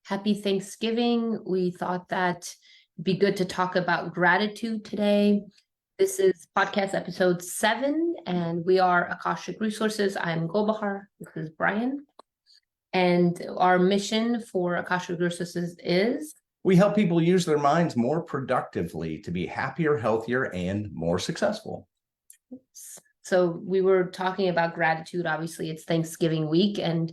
Happy Thanksgiving. We thought that it'd be good to talk about gratitude today. This is podcast episode 7, and we are Akashic Resources. I'm Golbahar. This is Brian. And our mission for Akashic Resources is... we help people use their minds more productively to be happier, healthier, and more successful. So we were talking about gratitude. Obviously, it's Thanksgiving week, and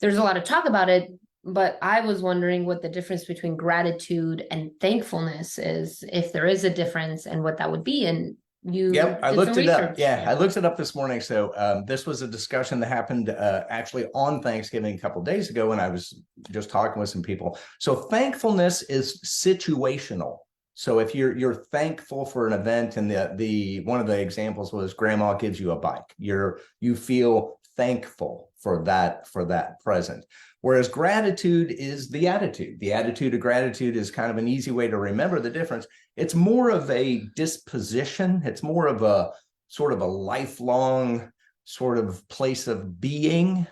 there's a lot of talk about it. But I was wondering what the difference between gratitude and thankfulness is, if there is a difference, and what that would be. And you I looked it up. Yeah, I looked it up this morning. So this was a discussion that happened actually on Thanksgiving a couple of days ago when I was just talking with some people. So thankfulness is situational. So if you're thankful for an event, and the one of the examples was grandma gives you a bike, you feel thankful for that present. Whereas gratitude is the attitude. The attitude of gratitude is kind of an easy way to remember the difference. It's more of a disposition. It's more of a sort of a lifelong sort of place of being,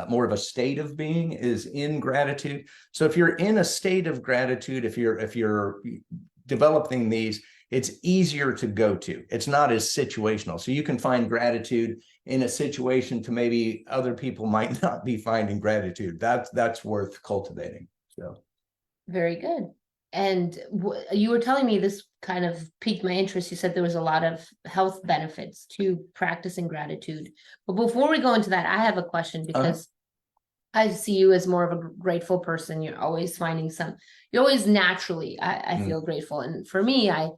more of a state of being is in gratitude. So if you're in a state of gratitude, if you're developing these, it's easier to go to. It's not as situational. So you can find gratitude in a situation to maybe other people might not be finding gratitude. That's worth cultivating. So very good. And you were telling me, this kind of piqued my interest. You said there was a lot of health benefits to practicing gratitude. But before we go into that, I have a question, because I see you as more of a grateful person. You're always finding you're always naturally, I feel grateful. And for me, I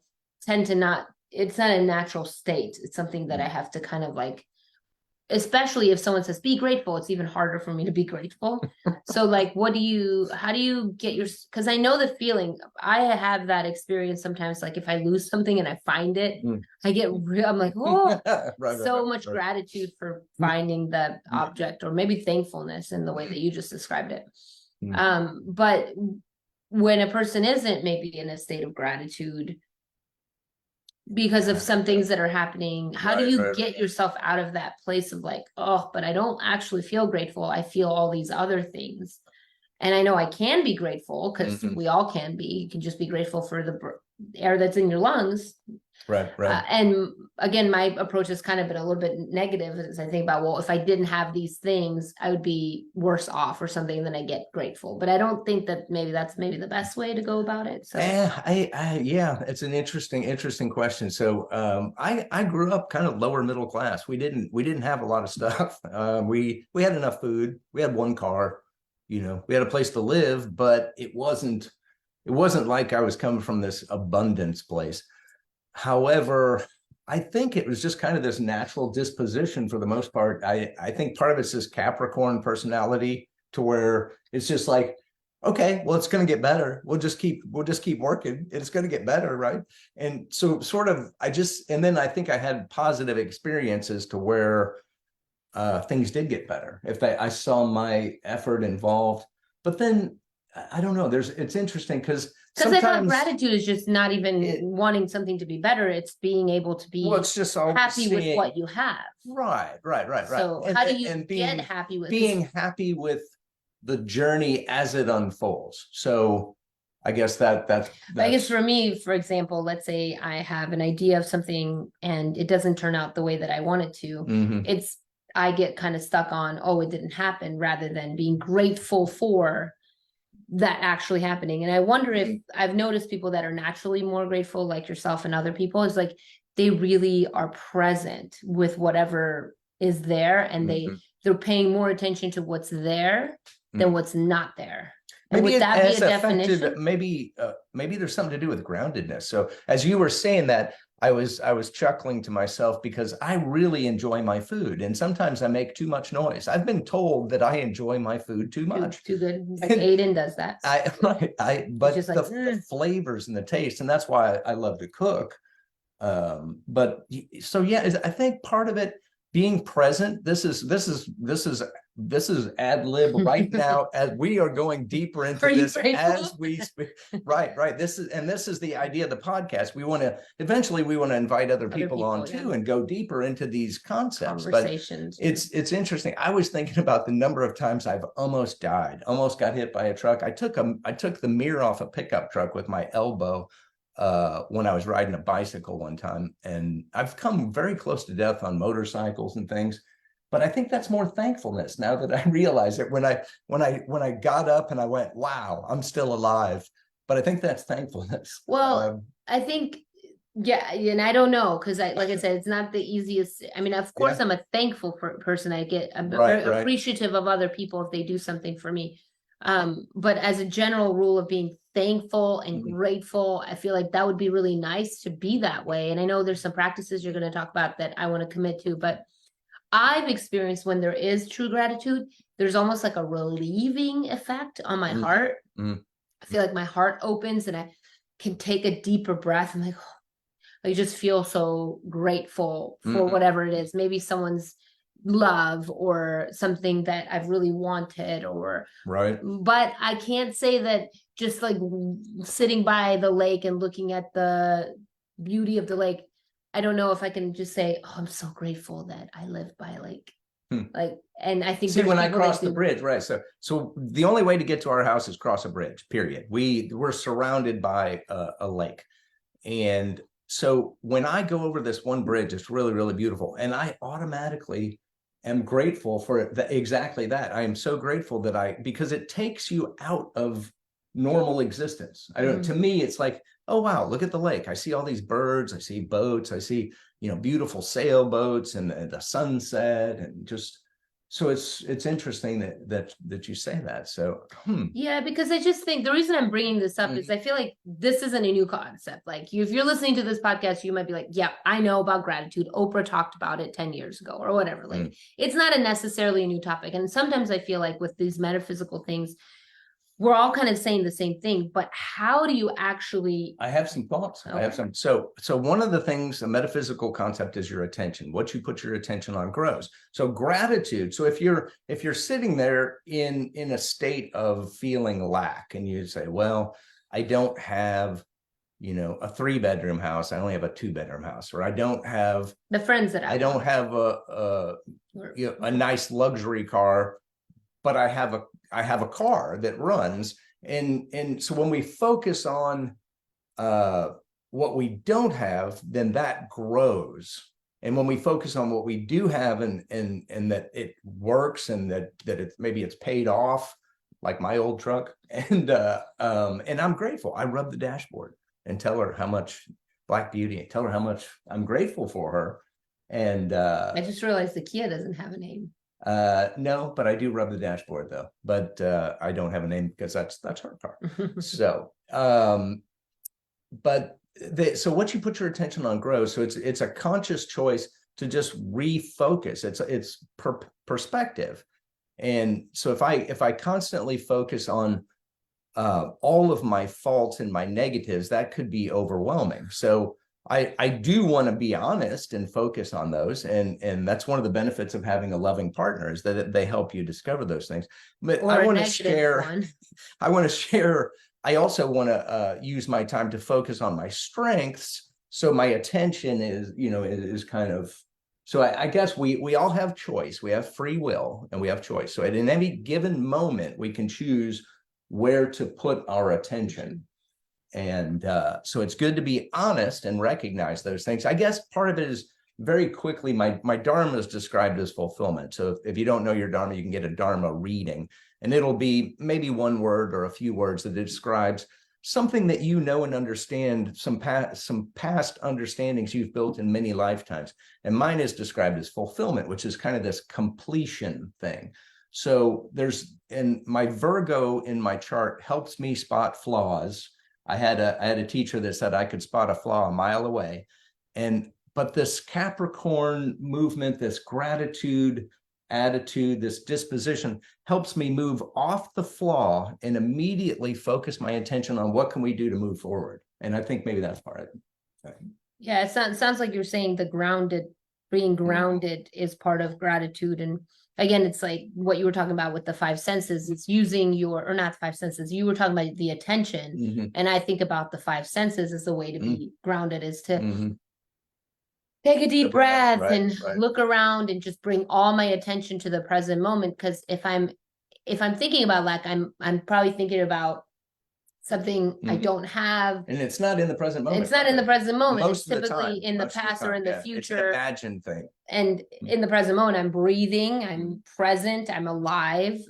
tend to not, it's not a natural state. It's something that I have to kind of like, especially if someone says, be grateful, it's even harder for me to be grateful. So like, how do you get because I know the feeling. I have that experience sometimes, like if I lose something and I find it, I get I'm like, oh, much gratitude for finding that object, or maybe thankfulness in the way that you just described it. But when a person isn't maybe in a state of gratitude because of some things that are happening, how do you get yourself out of that place of like, oh, but I don't actually feel grateful. I feel all these other things. And I know I can be grateful, because we all can be. You can just be grateful for the air that's in your lungs. Right. And again, my approach has kind of been a little bit negative, as I think about, well, if I didn't have these things, I would be worse off or something, than I get grateful. But I don't think that that's the best way to go about it. So yeah, it's an interesting question. So I grew up kind of lower middle class. We didn't have a lot of stuff. We had enough food. We had one car. We had a place to live, but it wasn't like I was coming from this abundance place. However, I think it was just kind of this natural disposition for the most part. I think part of it's this Capricorn personality, to where it's just like, okay, well, it's going to get better. We'll just keep working. It's going to get better, right? And so sort of, and then I think I had positive experiences to where things did get better. If I saw my effort involved, but then I don't know. It's interesting because I thought gratitude is just not even wanting something to be better. It's being able to be it's just happy with what you have. Right. So how do you get happy with being happy with the journey as it unfolds? So I guess that's I guess for me, for example, let's say I have an idea of something and it doesn't turn out the way that I want it to. I get kind of stuck on, oh, it didn't happen, rather than being grateful for that actually happening. And I wonder if I've noticed people that are naturally more grateful, like yourself and other people, is like they really are present with whatever is there, and they're paying more attention to what's there than what's not there. And maybe would that be a definition? Maybe there's something to do with groundedness. So as you were saying that, I was chuckling to myself, because I really enjoy my food, and sometimes I make too much noise. I've been told that I enjoy my food too much. Too good. Like Aiden does that. But the flavors and the taste, and that's why I love to cook. But so yeah, I think part of it being present. This is this is ad lib right now as we are going deeper into Are you this grateful? as we speak. Right. This is the idea of the podcast. We want to invite other people on too, and go deeper into these concepts. Conversations. But it's interesting. I was thinking about the number of times I've almost died, almost got hit by a truck. I took the mirror off a pickup truck with my elbow when I was riding a bicycle one time, and I've come very close to death on motorcycles and things. But I think that's more thankfulness now that I realize it. When I got up and I went, wow, I'm still alive. But I think that's thankfulness. Well, I think, yeah, and I don't know, because like I said, it's not the easiest. I mean, of course, I'm a thankful person. I'm very appreciative of other people if they do something for me. But as a general rule of being thankful and grateful, I feel like that would be really nice to be that way. And I know there's some practices you're going to talk about that I want to commit to, but I've experienced when there is true gratitude, there's almost like a relieving effect on my heart. I feel like my heart opens and I can take a deeper breath. I'm like, oh, I just feel so grateful for whatever it is. Maybe someone's love or something that I've really wanted, or but I can't say that just like sitting by the lake and looking at the beauty of the lake, I don't know if I can just say, oh, I'm so grateful that I live by a lake. Like, and I think when I cross the bridge, right? So the only way to get to our house is cross a bridge, period. We're surrounded by a lake. And so when I go over this one bridge, it's really, really beautiful. And I automatically am grateful for exactly that. I am so grateful that because it takes you out of normal existence. To me, it's like, oh, wow, look at the lake. I see all these birds. I see boats. I see, beautiful sailboats and the sunset, and just, so it's interesting that you say that. So, yeah, because I just think the reason I'm bringing this up is I feel like this isn't a new concept. Like, if you're listening to this podcast, you might be like, yeah, I know about gratitude. Oprah talked about it 10 years ago or whatever. Like, it's not necessarily a new topic. And sometimes I feel like with these metaphysical things, we're all kind of saying the same thing, but how do you actually? I have some thoughts. Okay. I have some. So one of the things, a metaphysical concept is your attention. What you put your attention on grows. So gratitude. So if you're sitting there in a state of feeling lack, and you say, well, I don't have, a 3-bedroom house. I only have a 2-bedroom house, or I don't have the friends that I don't have a nice luxury car, but I have a car that runs. And so when we focus on what we don't have, then that grows. And when we focus on what we do have, and that it works, and that maybe it's paid off, like my old truck, and I'm grateful. I rub the dashboard and tell her how much, Black Beauty, and tell her how much I'm grateful for her. And I just realized the Kia doesn't have a name. No, but I do rub the dashboard though. But I don't have a name because that's her car. So, so what you put your attention on grows. So it's a conscious choice to just refocus. It's perspective. And so if I constantly focus on all of my faults and my negatives, that could be overwhelming. So I do want to be honest and focus on those. And that's one of the benefits of having a loving partner, is that they help you discover those things. But I want to share, I also want to use my time to focus on my strengths. So my attention is kind of, so I guess we all have choice. We have free will and we have choice. So at any given moment, we can choose where to put our attention. And so it's good to be honest and recognize those things. I guess part of it is, very quickly, my Dharma is described as fulfillment. So if you don't know your Dharma, you can get a Dharma reading, and it'll be maybe one word or a few words that describes something that you know and understand, some past understandings you've built in many lifetimes. And mine is described as fulfillment, which is kind of this completion thing. So and my Virgo in my chart helps me spot flaws. I had a teacher that said I could spot a flaw a mile away. But this Capricorn movement, this gratitude attitude, this disposition helps me move off the flaw and immediately focus my attention on what can we do to move forward. And I think maybe that's part of it. Yeah, it sounds like you're saying being grounded is part of gratitude. And again, it's like what you were talking about with the five senses. It's using or not five senses. You were talking about the attention. Mhm. And I think about the five senses as a way to be grounded, is to Mhm. take a deep breath right, and right. look around and just bring all my attention to the present moment. Because if I'm thinking about lack, I'm probably thinking about something I don't have. And it's not in the present moment. It's not in the present moment. It's Most of the typically time. in the Most of the past or time, in the yeah. It's an future. imagined thing. And in the present moment, I'm breathing, I'm present, I'm alive.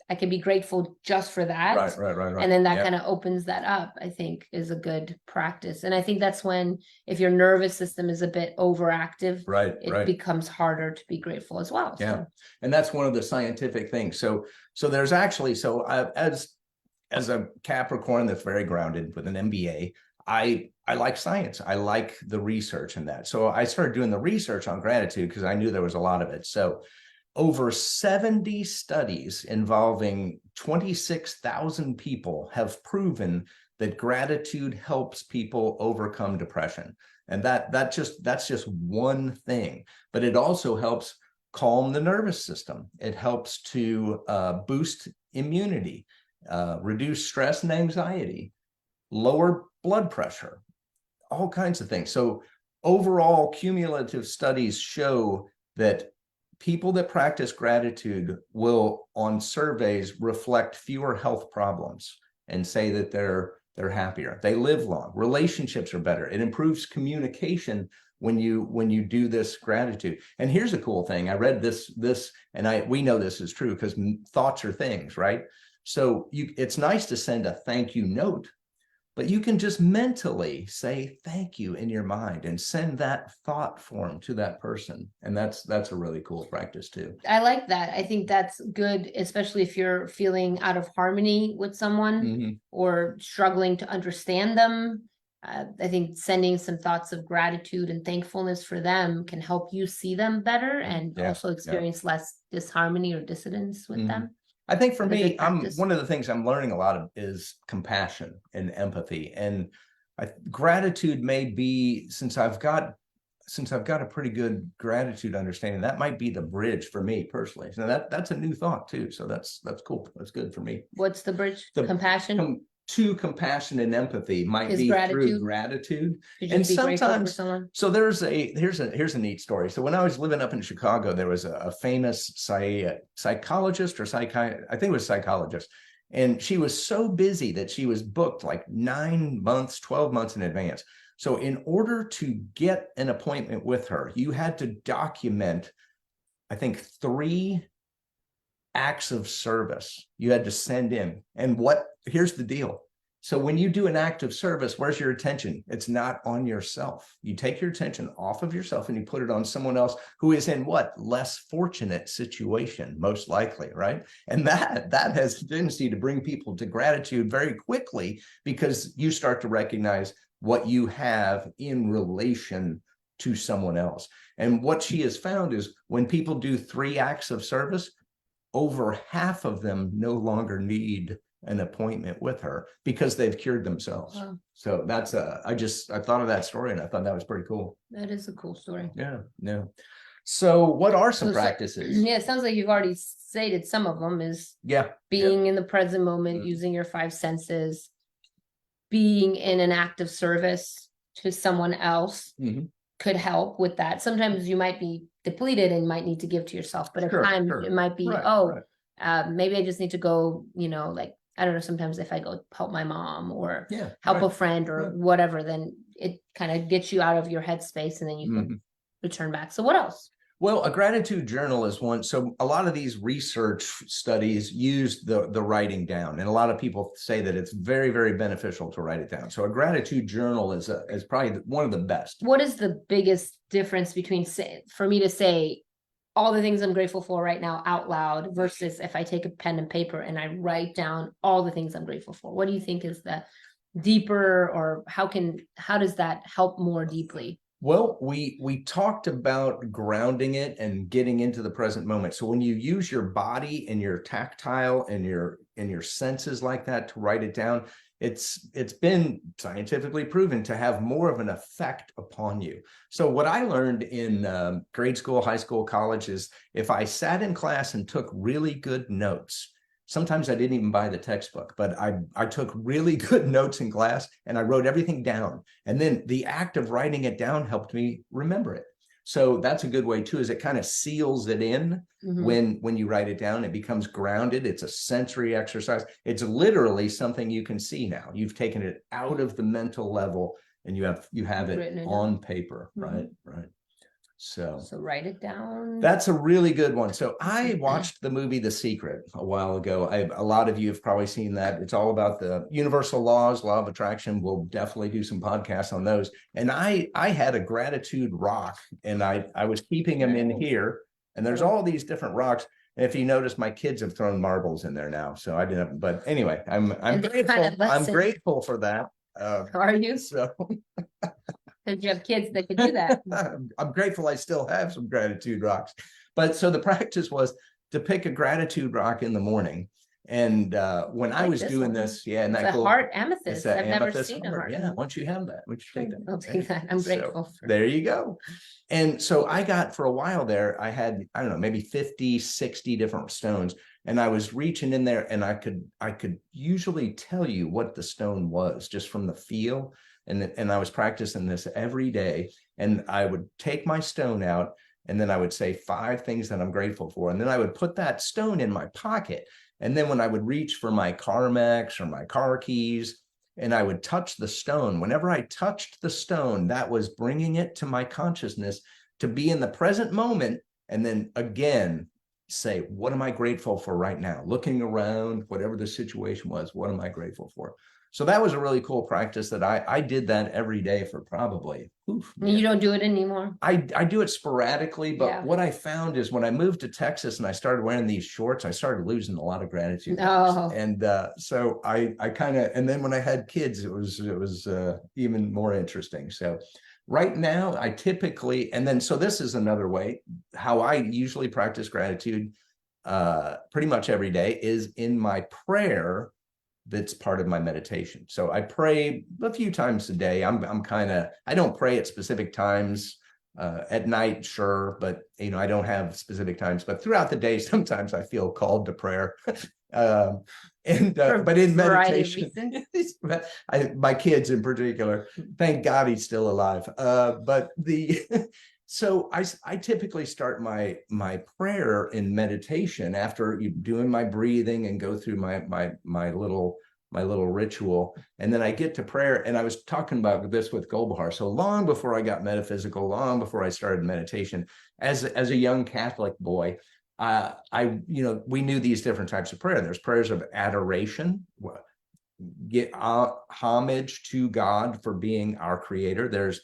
I can be grateful just for that. Right. And then that Yep. kind of opens that up, I think, is a good practice. And I think that's when, if your nervous system is a bit overactive, it becomes harder to be grateful as well. Yeah. So. And that's one of the scientific things. So there's actually, as a Capricorn that's very grounded with an MBA, I like science. I like the research in that. So I started doing the research on gratitude because I knew there was a lot of it. So over 70 studies involving 26,000 people have proven that gratitude helps people overcome depression. And that's just one thing, but it also helps calm the nervous system. It helps to boost immunity, reduce stress and anxiety, lower blood pressure, all kinds of things. So overall, cumulative studies show that people that practice gratitude will, on surveys, reflect fewer health problems and say that they're happier. They live long. Relationships are better. It improves communication when you do this gratitude. And here's a cool thing. I read this, and we know this is true because thoughts are things, right? So it's nice to send a thank you note, but you can just mentally say thank you in your mind and send that thought form to that person. And that's a really cool practice too. I like that. I think that's good, especially if you're feeling out of harmony with someone or struggling to understand them. I think sending some thoughts of gratitude and thankfulness for them can help you see them better and also experience less disharmony or dissonance with them. I think for me, one of the things I'm learning a lot of is compassion and empathy. And gratitude may be, since I've got a pretty good gratitude understanding, that might be the bridge for me personally. So that's a new thought too. So that's cool. That's good for me. What's the bridge? Compassion? To compassion and empathy might be through gratitude. And sometimes, so here's a neat story. So when I was living up in Chicago, there was a famous psychologist or I think it was psychologist. And she was so busy that she was booked like 9 months, 12 months in advance. So in order to get an appointment with her, you had to document, I think, 3 acts of service you had to send in. And here's the deal. So when you do an act of service, where's your attention? It's not on yourself. You take your attention off of yourself and you put it on someone else who is in less fortunate situation, most likely, right? And that has a tendency to bring people to gratitude very quickly because you start to recognize what you have in relation to someone else. And what she has found is when people do 3 acts of service, over half of them no longer need an appointment with her because they've cured themselves. Wow. So that's I thought of that story and I thought that was pretty cool. That is a cool story. Yeah. So what are some practices? Yeah, it sounds like you've already stated some of them is being in the present moment, using your 5 senses, being in an act of service to someone else could help with that. Sometimes you might be depleted and might need to give to yourself, but at times it might be, maybe I just need to go, I don't know, sometimes if I go help my mom or help a friend or whatever, then it kind of gets you out of your headspace and then you can return back. So what else? Well, a gratitude journal is one. So a lot of these research studies use the writing down, and a lot of people say that it's very, very beneficial to write it down. So a gratitude journal is probably one of the best. What is the biggest difference between for me to say all the things I'm grateful for right now out loud versus if I take a pen and paper and I write down all the things I'm grateful for? What do you think is the deeper, or how does that help more deeply? Well, we talked about grounding it and getting into the present moment. So when you use your body and your tactile and your senses like that to write it down, it's been scientifically proven to have more of an effect upon you. So what I learned in grade school, high school, college is if I sat in class and took really good notes, sometimes I didn't even buy the textbook, but I took really good notes in class and I wrote everything down. And then the act of writing it down helped me remember it. So that's a good way too, is it kind of seals it in when you write it down. It becomes grounded. It's a sensory exercise. It's literally something you can see now. You've taken it out of the mental level and you have it on paper, right? Right. So write it down. That's a really good one. So I watched the movie The Secret a while ago. A lot of you have probably seen that. It's all about the universal laws, law of attraction. We'll definitely do some podcasts on those. And I had a gratitude rock and I was keeping them in here. And there's all these different rocks. And if you notice, my kids have thrown marbles in there now. So I didn't, but anyway, I'm grateful. I'm grateful for that. Are you? So because you have kids that could do that. I'm grateful I still have some gratitude rocks. But so the practice was to pick a gratitude rock in the morning. And when I was doing this, and it's a heart amethyst. I've never seen a heart. Yeah, once you have that, once you take that, I'll take that. I'm grateful. So, there you go. And so I got, for a while there, I had, I don't know, maybe 50, 60 different stones. And I was reaching in there and I could usually tell you what the stone was just from the feel. And I was practicing this every day. And I would take my stone out and then I would say 5 things that I'm grateful for. And then I would put that stone in my pocket. And then when I would reach for my Carmex or my car keys, and I would touch the stone, whenever I touched the stone, that was bringing it to my consciousness to be in the present moment. And then again, say, what am I grateful for right now? Looking around, whatever the situation was, what am I grateful for? So that was a really cool practice that I did that every day for probably. You don't do it anymore? I do it sporadically, but what I found is when I moved to Texas and I started wearing these shorts, I started losing a lot of gratitude. And so I kind of, and then when I had kids, it was even more interesting. So right now I typically, and then, so this is another way how I usually practice gratitude pretty much every day is in my prayer. That's part of my meditation. So I pray a few times a day. I'm kind of, I don't pray at specific times at night, sure, but I don't have specific times, but throughout the day, sometimes I feel called to prayer. But in meditation, my kids in particular, thank God he's still alive. So I typically start my prayer in meditation after doing my breathing and go through my little ritual. And then I get to prayer. And I was talking about this with Golbahar. So long before I got metaphysical, long before I started meditation, as a young Catholic boy, we knew these different types of prayer. There's prayers of adoration, get homage to God for being our creator. There's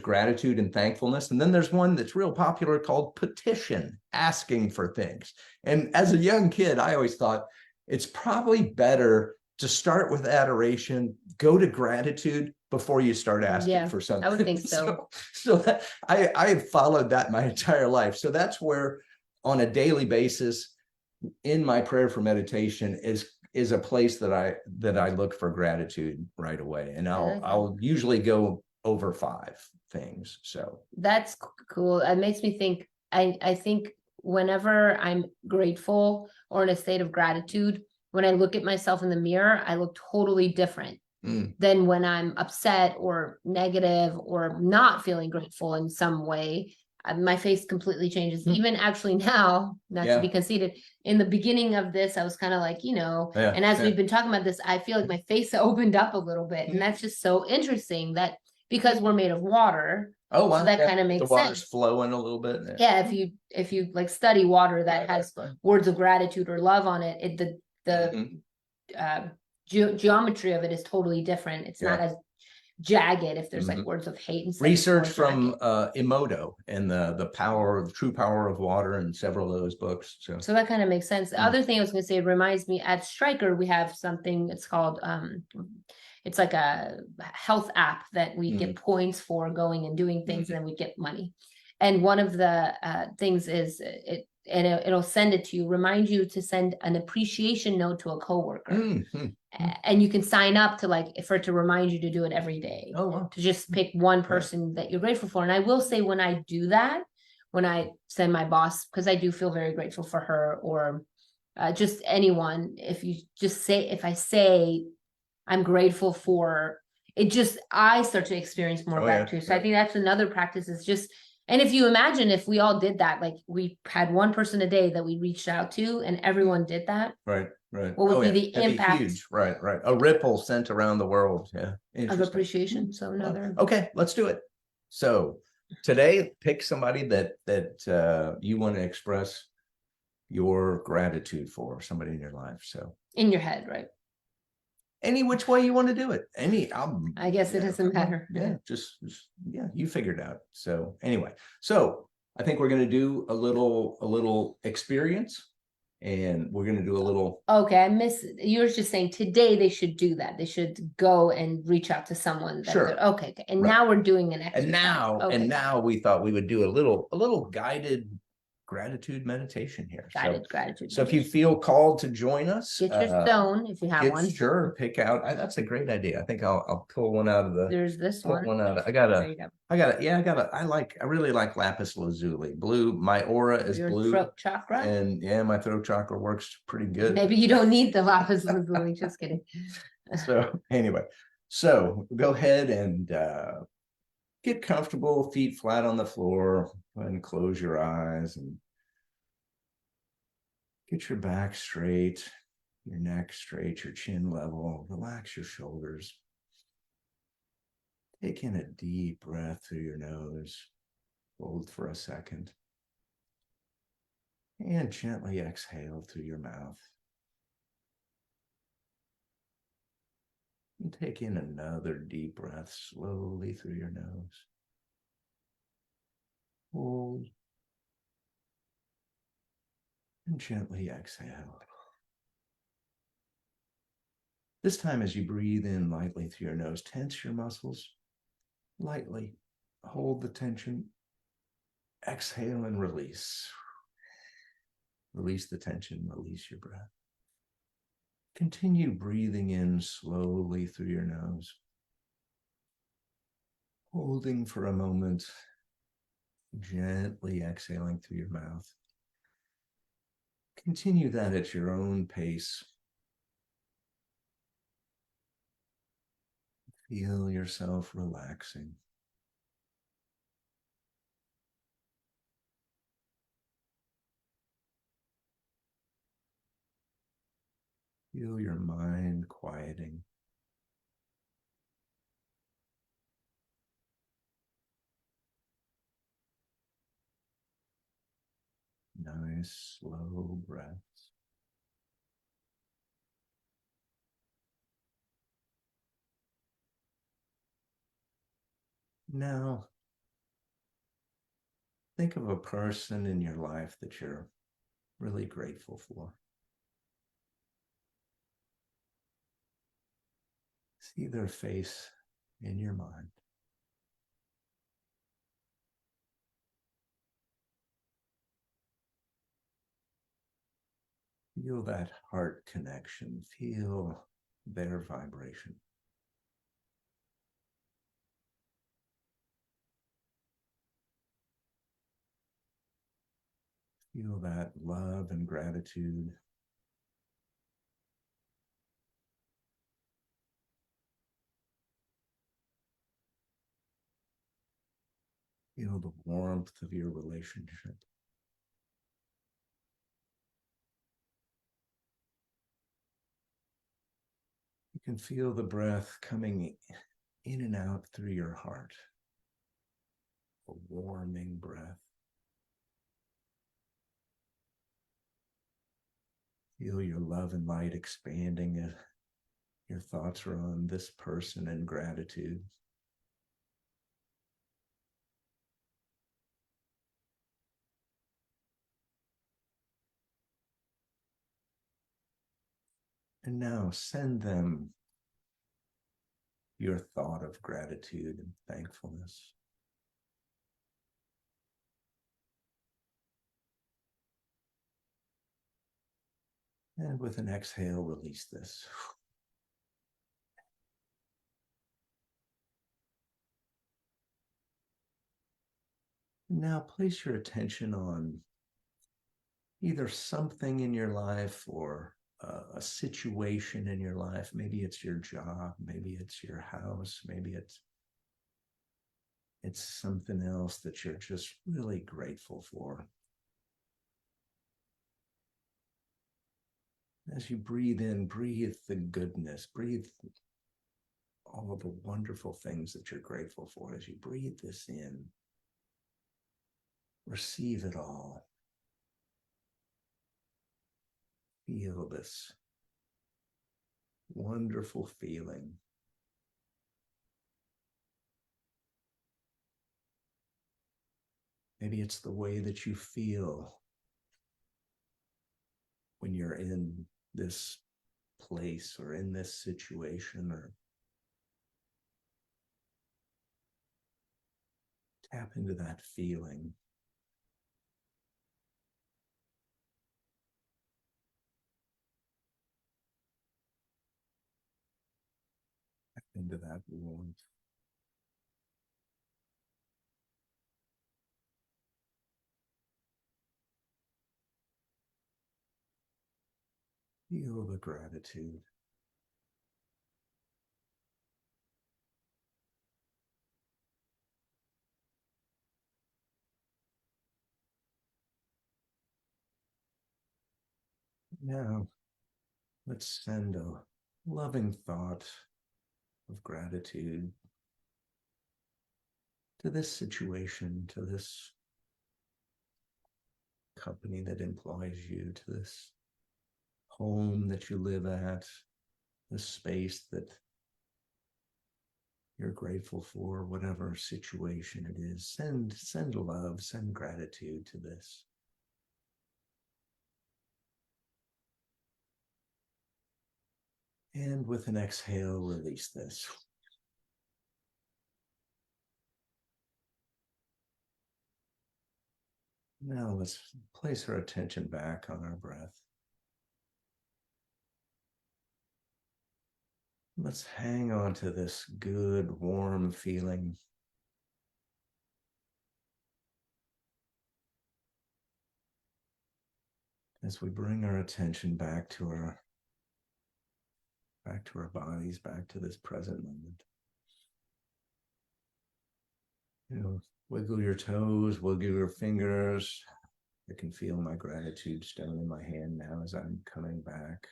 gratitude and thankfulness. And then there's one that's real popular called petition, asking for things. And as a young kid, I always thought it's probably better to start with adoration, go to gratitude before you start asking for something. I would think so. So I have followed that my entire life. So that's where on a daily basis in my prayer for meditation is a place that I look for gratitude right away. And I'll usually go over 5 things. So that's cool. It makes me think, I think whenever I'm grateful or in a state of gratitude, when I look at myself in the mirror, I look totally different than when I'm upset or negative or not feeling grateful in some way. My face completely changes. Even actually now, not to be conceited, in the beginning of this, I was kind of like, and as we've been talking about this, I feel like my face opened up a little bit. And that's just so interesting that because we're made of water. Oh, wow. So that kind of makes sense. The water's flowing a little bit. Yeah. If you like study water that has words of gratitude or love on it, the geometry of it is totally different. It's not as jagged if there's like words of hate and research from Emoto and the true power of water and several of those books. So that kind of makes sense. The other thing I was going to say, it reminds me at Stryker, we have something, it's called, it's like a health app that we get points for going and doing things, and then we get money. And one of the things is it'll send it to you, remind you to send an appreciation note to a coworker. And you can sign up to for it to remind you to do it every day. Oh, wow. To just pick one person that you're grateful for. And I will say, when I do that, when I send my boss, because I do feel very grateful for her, or just anyone, if I say I'm grateful for it, just I start to experience more gratitude. So I think that's another practice, is just, and if you imagine if we all did that, like we had one person a day that we reached out to and everyone did that. Right. What would be the impact? Be huge. Right. A ripple sent around the world. Yeah. Of appreciation. So another. Okay, let's do it. So today, pick somebody that you want to express your gratitude for, somebody in your life. So in your head, right? Any which way you want to do it. I guess it doesn't matter. Yeah, just you figured out. So anyway, so I think we're going to do a little experience, and we're going to do a little. Okay, you were just saying today they should do that. They should go and reach out to someone. Sure. Okay. And now we're doing an exercise. And now we thought we would do a little guided gratitude meditation here. Guided gratitude. So if you feel called to join us, get your stone if you have one. Sure, pick out. That's a great idea. I think I'll pull one out of the. There's this one. One out. I really like lapis lazuli. Blue. My aura is your blue. Throat chakra. And my throat chakra works pretty good. Maybe you don't need the lapis lazuli. Just kidding. So anyway, go ahead and get comfortable, feet flat on the floor, and close your eyes and get your back straight, your neck straight, your chin level. Relax your shoulders. Take in a deep breath through your nose. Hold for a second. And gently exhale through your mouth. And take in another deep breath slowly through your nose. Hold. And gently exhale. This time, as you breathe in lightly through your nose, tense your muscles. Lightly hold the tension. Exhale and release. Release the tension, release your breath. Continue breathing in slowly through your nose. Holding for a moment, gently exhaling through your mouth. Continue that at your own pace. Feel yourself relaxing. Feel your mind quieting. Nice, slow breaths. Now, think of a person in your life that you're really grateful for. See their face in your mind. Feel that heart connection. Feel their vibration. Feel that love and gratitude. Feel the warmth of your relationship. You can feel the breath coming in and out through your heart. A warming breath. Feel your love and light expanding. Your thoughts are on this person and gratitude. And now send them your thought of gratitude and thankfulness. And with an exhale, release this. Now place your attention on either something in your life or a situation in your life. Maybe it's your job, maybe it's your house, maybe it's something else that you're just really grateful for. As you breathe in, breathe the goodness, breathe all of the wonderful things that you're grateful for. As you breathe this in, receive it all. Feel this wonderful feeling. Maybe it's the way that you feel when you're in this place or in this situation, or tap into that feeling. Tap into that warmth. Feel the gratitude. Now, let's send a loving thought of gratitude to this situation, to this company that employs you, to this home that you live at, this space that you're grateful for, whatever situation it is. Send love, send gratitude to this. And with an exhale, release this. Now let's place our attention back on our breath. Let's hang on to this good, warm feeling. As we bring our attention back to our bodies, back to this present moment. Wiggle your toes, wiggle your fingers. I can feel my gratitude stone in my hand now as I'm coming back.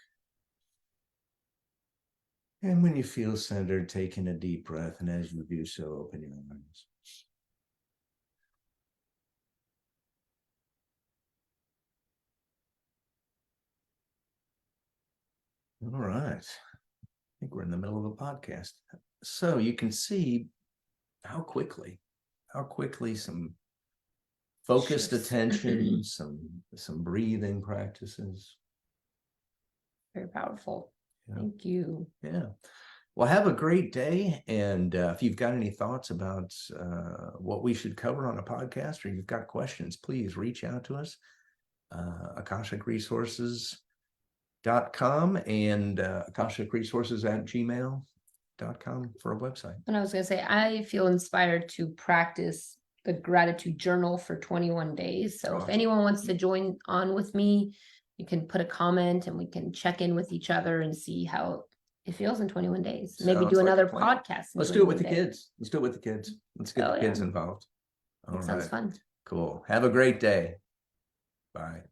And when you feel centered, take in a deep breath, and as you do so, open your eyes. All right. I think we're in the middle of a podcast. So you can see how quickly some focused attention, some breathing practices. Very powerful. Yeah. Thank you. Yeah. Well, have a great day. And if you've got any thoughts about what we should cover on a podcast, or you've got questions, please reach out to us. AkashicResources.com and AkashicResources@gmail.com for a website. And I was going to say, I feel inspired to practice the gratitude journal for 21 days. So if Awesome. anyone wants to join on with me, you can put a comment and we can check in with each other and see how it feels in 21 days. Maybe Sounds do like another a plan. podcast. Let's do it with the 21 days. kids. Let's do it with the kids. Let's get Oh, the kids yeah. involved. All That sounds right. fun. Cool. Have a great day. Bye.